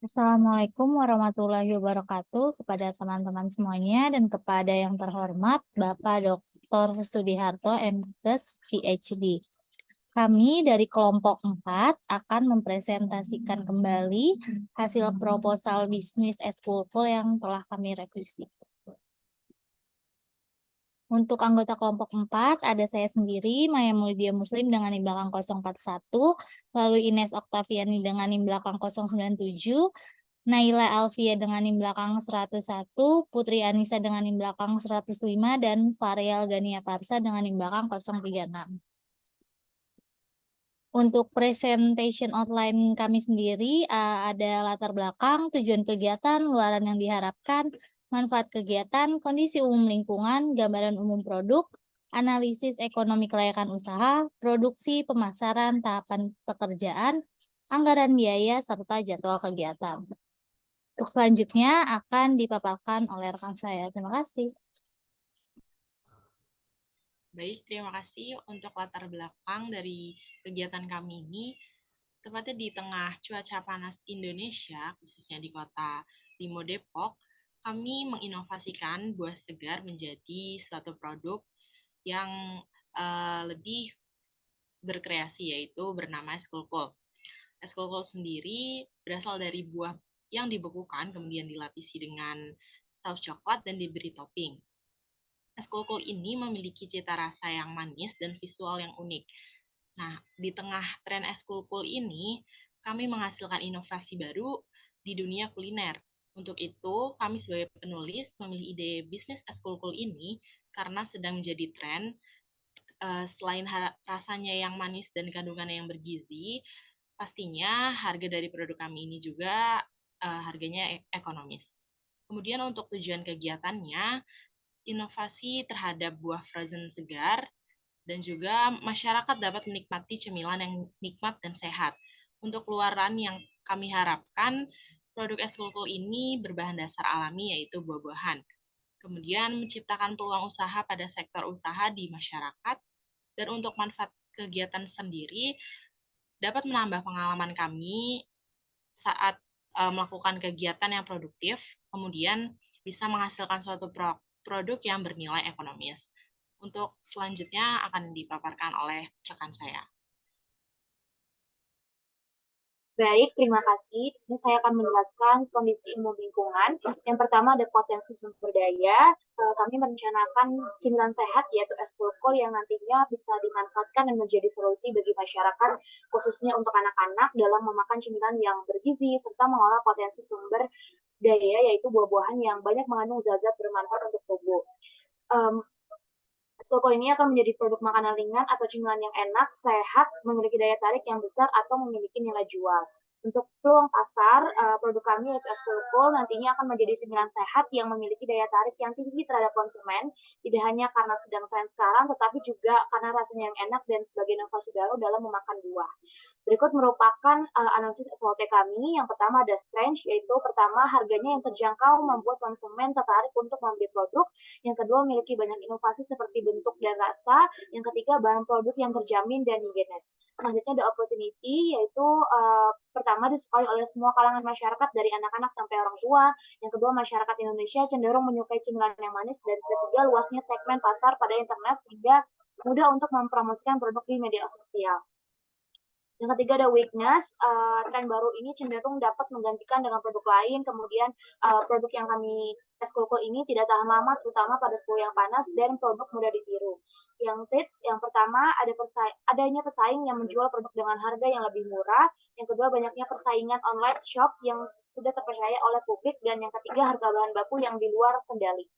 Assalamualaikum warahmatullahi wabarakatuh kepada teman-teman semuanya dan kepada yang terhormat Bapak Dr. Sudiharto MKes PhD. Kami dari kelompok 4 akan mempresentasikan kembali hasil proposal bisnis Eskulkul yang telah kami revisi. Untuk anggota kelompok 4, ada saya sendiri, Maya Mulydia Muslim dengan NIM belakang 041, lalu Ines Oktaviani dengan NIM belakang 097, Naila Alfia dengan NIM belakang 101, Putri Anissa dengan NIM belakang 105, dan Varial Gania Farsa dengan NIM belakang 036. Untuk presentation outline kami sendiri, ada latar belakang, tujuan kegiatan, luaran yang diharapkan, manfaat kegiatan, kondisi umum lingkungan, gambaran umum produk, analisis ekonomi kelayakan usaha, produksi, pemasaran, tahapan pekerjaan, anggaran biaya, serta jadwal kegiatan. Untuk selanjutnya akan dipaparkan oleh rekan saya. Terima kasih. Baik, terima kasih untuk latar belakang dari kegiatan kami ini. Tepatnya di tengah cuaca panas Indonesia, khususnya di kota Limo Depok, kami menginovasikan buah segar menjadi suatu produk yang lebih berkreasi, yaitu bernama es kulkul. Es kulkul sendiri berasal dari buah yang dibekukan, kemudian dilapisi dengan saus coklat dan diberi topping. Es kulkul ini memiliki cita rasa yang manis dan visual yang unik. Nah, di tengah tren es kulkul ini, kami menghasilkan inovasi baru di dunia kuliner. Untuk itu, kami sebagai penulis memilih ide bisnis es kulkul ini karena sedang menjadi tren. Selain rasanya yang manis dan kandungannya yang bergizi, pastinya harga dari produk kami ini juga harganya ekonomis. Kemudian untuk tujuan kegiatannya, inovasi terhadap buah frozen segar, dan juga masyarakat dapat menikmati cemilan yang nikmat dan sehat. Untuk luaran yang kami harapkan, produk es kulkul ini berbahan dasar alami, yaitu buah-buahan. Kemudian menciptakan peluang usaha pada sektor usaha di masyarakat, dan untuk manfaat kegiatan sendiri, dapat menambah pengalaman kami saat melakukan kegiatan yang produktif, kemudian bisa menghasilkan suatu produk yang bernilai ekonomis. Untuk selanjutnya akan dipaparkan oleh rekan saya. Baik, terima kasih. Di sini saya akan menjelaskan kondisi umum lingkungan. Yang pertama ada potensi sumber daya. Kami merencanakan cemilan sehat yaitu es kulkul yang nantinya bisa dimanfaatkan dan menjadi solusi bagi masyarakat, khususnya untuk anak-anak dalam memakan cemilan yang bergizi serta mengolah potensi sumber daya yaitu buah-buahan yang banyak mengandung zat-zat bermanfaat untuk tubuh. Um, Skoko ini akan menjadi produk makanan ringan atau cemilan yang enak, sehat, memiliki daya tarik yang besar, atau memiliki nilai jual. Untuk peluang pasar, produk kami yaitu es kulkul nantinya akan menjadi cemilan sehat yang memiliki daya tarik yang tinggi terhadap konsumen, tidak hanya karena sedang tren sekarang, tetapi juga karena rasanya yang enak dan sebagai inovasi baru dalam memakan buah. Berikut merupakan analisis SWOT kami. Yang pertama ada strength, yaitu pertama harganya yang terjangkau membuat konsumen tertarik untuk membeli produk. Yang kedua memiliki banyak inovasi seperti bentuk dan rasa. Yang ketiga bahan produk yang terjamin dan higienis. Selanjutnya ada opportunity, yaitu pertama disukai oleh semua kalangan masyarakat dari anak-anak sampai orang tua. Yang kedua masyarakat Indonesia cenderung menyukai cemilan yang manis. Dan ketiga luasnya segmen pasar pada internet sehingga mudah untuk mempromosikan produk di media sosial. Yang ketiga ada weakness, tren baru ini cenderung dapat menggantikan dengan produk lain, kemudian produk yang kami es kulkul ini tidak tahan lama, terutama pada suhu yang panas, dan produk mudah ditiru. Yang tips, yang pertama adanya pesaing yang menjual produk dengan harga yang lebih murah, yang kedua banyaknya persaingan online shop yang sudah terpercaya oleh publik, dan yang ketiga harga bahan baku yang di luar kendali.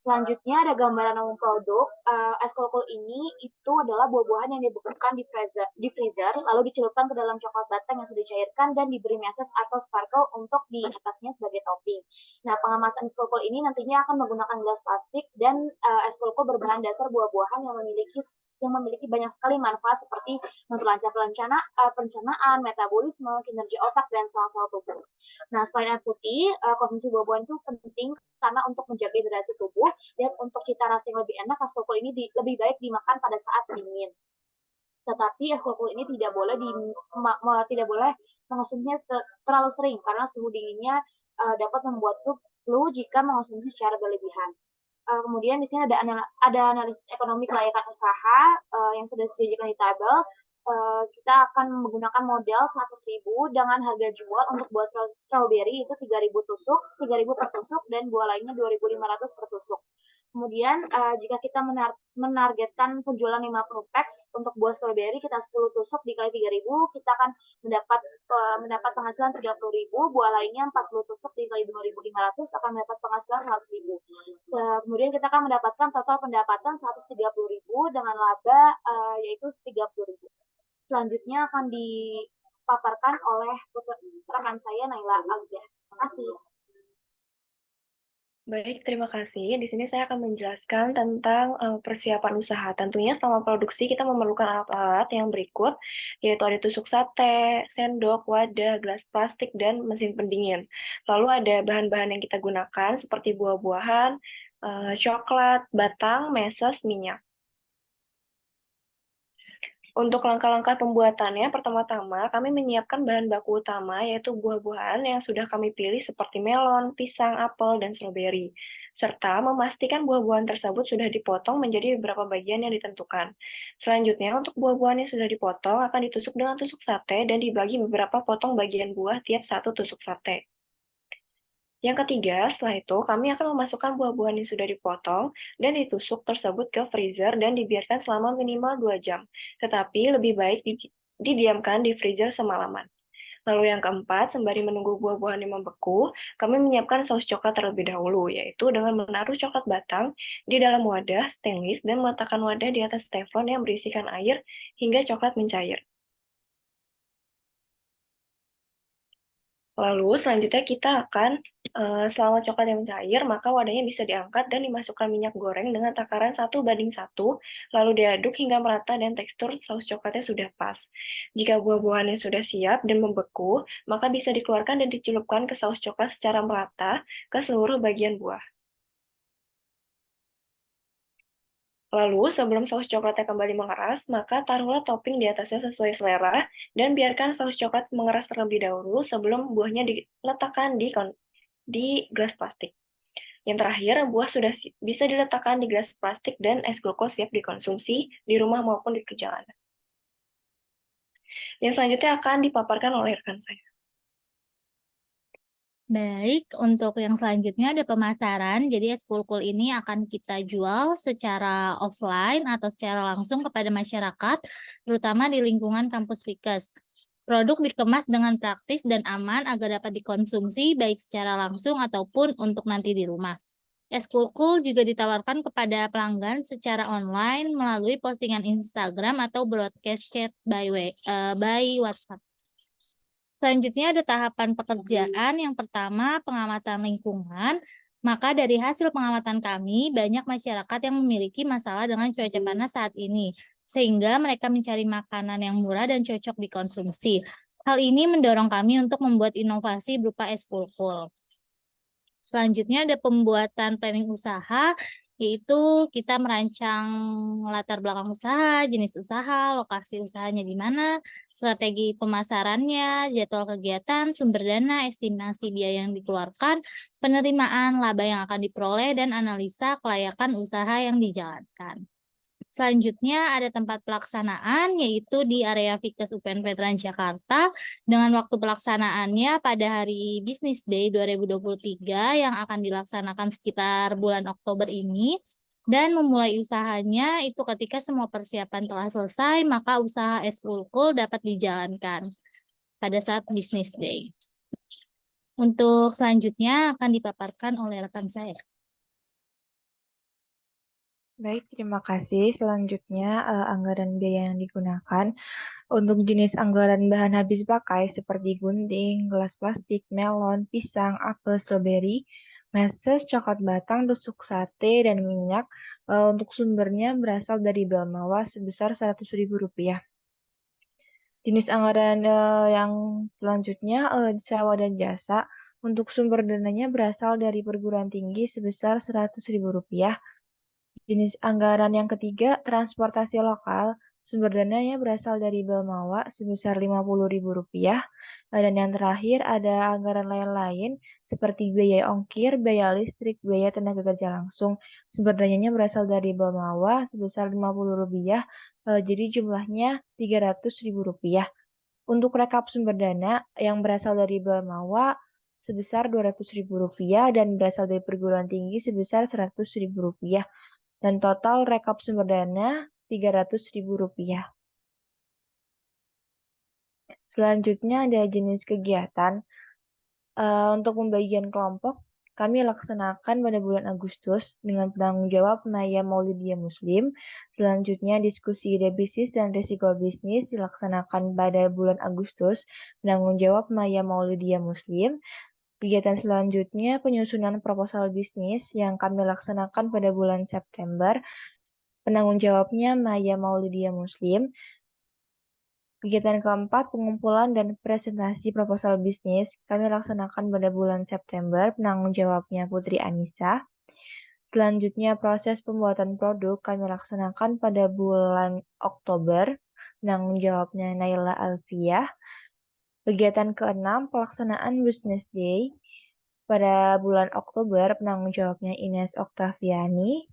Selanjutnya ada gambaran umum produk. Es kulkul ini itu adalah buah-buahan yang dibekukan di freezer, lalu dicelupkan ke dalam coklat batang yang sudah dicairkan dan diberi meses atau sparkle untuk di atasnya sebagai topping. Nah, pengemasan es kulkul ini nantinya akan menggunakan gelas plastik dan es kulkul berbahan dasar buah-buahan yang memiliki banyak sekali manfaat seperti memperlancar pencernaan, metabolisme, kinerja otak dan sel-sel tubuh. Nah, selain air putih, konsumsi buah-buahan itu penting karena untuk menjaga hidrasi tubuh dan untuk cita rasa yang lebih enak, es kulkul ini lebih baik dimakan pada saat dingin. Tetapi eskul ini tidak boleh tidak boleh mengonsumsinya terlalu sering karena suhu dinginnya dapat membuat flu jika mengonsumsi secara berlebihan. Kemudian di sini ada analisis ekonomi kelayakan usaha yang sudah disajikan di tabel. Kita akan menggunakan model 100.000 dengan harga jual untuk buah strawberry itu 3.000 tusuk, 3.000 per tusuk, dan buah lainnya 2.500 per tusuk. Kemudian jika kita menargetkan penjualan 50 packs untuk buah strawberry, kita 10 tusuk dikali 3.000, kita akan mendapat penghasilan 30.000, buah lainnya 40 tusuk dikali 2.500 akan mendapat penghasilan 100.000. Kemudian kita akan mendapatkan total pendapatan 130.000 dengan laba yaitu 30.000. Selanjutnya akan dipaparkan oleh rekan saya Naila Alga. Terima kasih. Baik, terima kasih. Di sini saya akan menjelaskan tentang persiapan usaha. Tentunya selama produksi kita memerlukan alat-alat yang berikut, yaitu ada tusuk sate, sendok, wadah, gelas plastik, dan mesin pendingin. Lalu ada bahan-bahan yang kita gunakan seperti buah-buahan, coklat, batang, meses, minyak. Untuk langkah-langkah pembuatannya, pertama-tama kami menyiapkan bahan baku utama, yaitu buah-buahan yang sudah kami pilih seperti melon, pisang, apel, dan stroberi, serta memastikan buah-buahan tersebut sudah dipotong menjadi beberapa bagian yang ditentukan. Selanjutnya, untuk buah-buahan yang sudah dipotong akan ditusuk dengan tusuk sate dan dibagi beberapa potong bagian buah tiap satu tusuk sate. Yang ketiga, setelah itu kami akan memasukkan buah-buahan yang sudah dipotong dan ditusuk tersebut ke freezer dan dibiarkan selama minimal 2 jam. Tetapi lebih baik didiamkan di freezer semalaman. Lalu yang keempat, sembari menunggu buah-buahan yang membeku, kami menyiapkan saus coklat terlebih dahulu, yaitu dengan menaruh coklat batang di dalam wadah stainless dan meletakkan wadah di atas teflon yang berisikan air hingga coklat mencair. Lalu selanjutnya kita akan, selama coklat yang mencair, maka wadahnya bisa diangkat dan dimasukkan minyak goreng dengan takaran 1:1, lalu diaduk hingga merata dan tekstur saus coklatnya sudah pas. Jika buah-buahannya sudah siap dan membeku, maka bisa dikeluarkan dan dicelupkan ke saus coklat secara merata ke seluruh bagian buah. Lalu, sebelum saus coklatnya kembali mengeras, maka taruhlah topping di atasnya sesuai selera, dan biarkan saus coklat mengeras terlebih dahulu sebelum buahnya diletakkan di gelas plastik. Yang terakhir, buah sudah bisa diletakkan di gelas plastik dan es glukos siap dikonsumsi di rumah maupun di perjalanan. Yang selanjutnya akan dipaparkan oleh rekan saya. Baik, untuk yang selanjutnya ada pemasaran. Jadi es kulkul ini akan kita jual secara offline atau secara langsung kepada masyarakat, terutama di lingkungan kampus Fikes. Produk dikemas dengan praktis dan aman agar dapat dikonsumsi baik secara langsung ataupun untuk nanti di rumah. Es kulkul juga ditawarkan kepada pelanggan secara online melalui postingan Instagram atau broadcast chat by WhatsApp. Selanjutnya ada tahapan pekerjaan. Yang pertama, pengamatan lingkungan. Maka dari hasil pengamatan kami, banyak masyarakat yang memiliki masalah dengan cuaca panas saat ini, sehingga mereka mencari makanan yang murah dan cocok dikonsumsi. Hal ini mendorong kami untuk membuat inovasi berupa es kulkul. Selanjutnya ada pembuatan planning usaha, yaitu kita merancang latar belakang usaha, jenis usaha, lokasi usahanya di mana, strategi pemasarannya, jadwal kegiatan, sumber dana, estimasi biaya yang dikeluarkan, penerimaan, laba yang akan diperoleh, dan analisa kelayakan usaha yang dijalankan. Selanjutnya ada tempat pelaksanaan, yaitu di area Fikes UPN Veteran Jakarta, dengan waktu pelaksanaannya pada hari Business Day 2023 yang akan dilaksanakan sekitar bulan Oktober ini, dan memulai usahanya itu ketika semua persiapan telah selesai, maka usaha es kulkul dapat dijalankan pada saat Business Day. Untuk selanjutnya akan dipaparkan oleh rekan saya. Baik, terima kasih. Selanjutnya, anggaran biaya yang digunakan. Untuk jenis anggaran bahan habis pakai seperti gunting, gelas plastik, melon, pisang, apel, stroberi, meses, coklat batang, tusuk sate, dan minyak. Untuk sumbernya berasal dari Belmawa sebesar Rp100.000. Jenis anggaran yang selanjutnya sewa dan jasa. Untuk sumber dananya berasal dari perguruan tinggi sebesar Rp100.000. Jenis anggaran yang ketiga, transportasi lokal, Sumber dananya berasal dari Belmawa sebesar Rp50.000. Dan yang terakhir ada anggaran lain-lain seperti biaya ongkir, biaya listrik, biaya tenaga kerja langsung. Sumber dananya berasal dari Belmawa sebesar Rp50.000, jadi jumlahnya Rp300.000. Untuk rekap sumber dana yang berasal dari Belmawa sebesar Rp200.000 dan berasal dari perguruan tinggi sebesar Rp100.000. Dan total rekap sumber dana Rp300.000. Selanjutnya ada jenis kegiatan. Untuk pembagian kelompok, kami laksanakan pada bulan Agustus dengan penanggung jawab Naya Maulidiyah Muslim. Selanjutnya diskusi ide bisnis dan risiko bisnis dilaksanakan pada bulan Agustus, penanggung jawab Naya Maulidiyah Muslim. Kegiatan selanjutnya penyusunan proposal bisnis yang kami laksanakan pada bulan September, penanggung jawabnya Naya Maulidiyah Muslim. Kegiatan keempat, pengumpulan dan presentasi proposal bisnis, kami laksanakan pada bulan September, penanggung jawabnya Putri Anissa. Selanjutnya, proses pembuatan produk kami laksanakan pada bulan Oktober, penanggung jawabnya Naila Alfiah. Kegiatan keenam, pelaksanaan Business Day pada bulan Oktober, penanggung jawabnya Ines Oktaviani.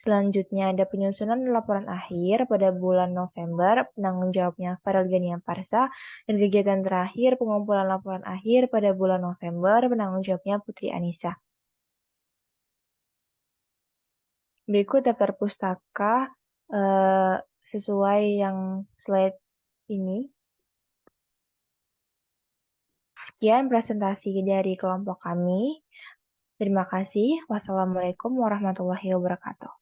Selanjutnya ada penyusunan laporan akhir pada bulan November, penanggung jawabnya Farel Gania Parsa, dan kegiatan terakhir pengumpulan laporan akhir pada bulan November, penanggung jawabnya Putri Anissa. Berikut daftar pustaka sesuai yang slide ini. Sekian presentasi dari kelompok kami. Terima kasih. Wassalamualaikum warahmatullahi wabarakatuh.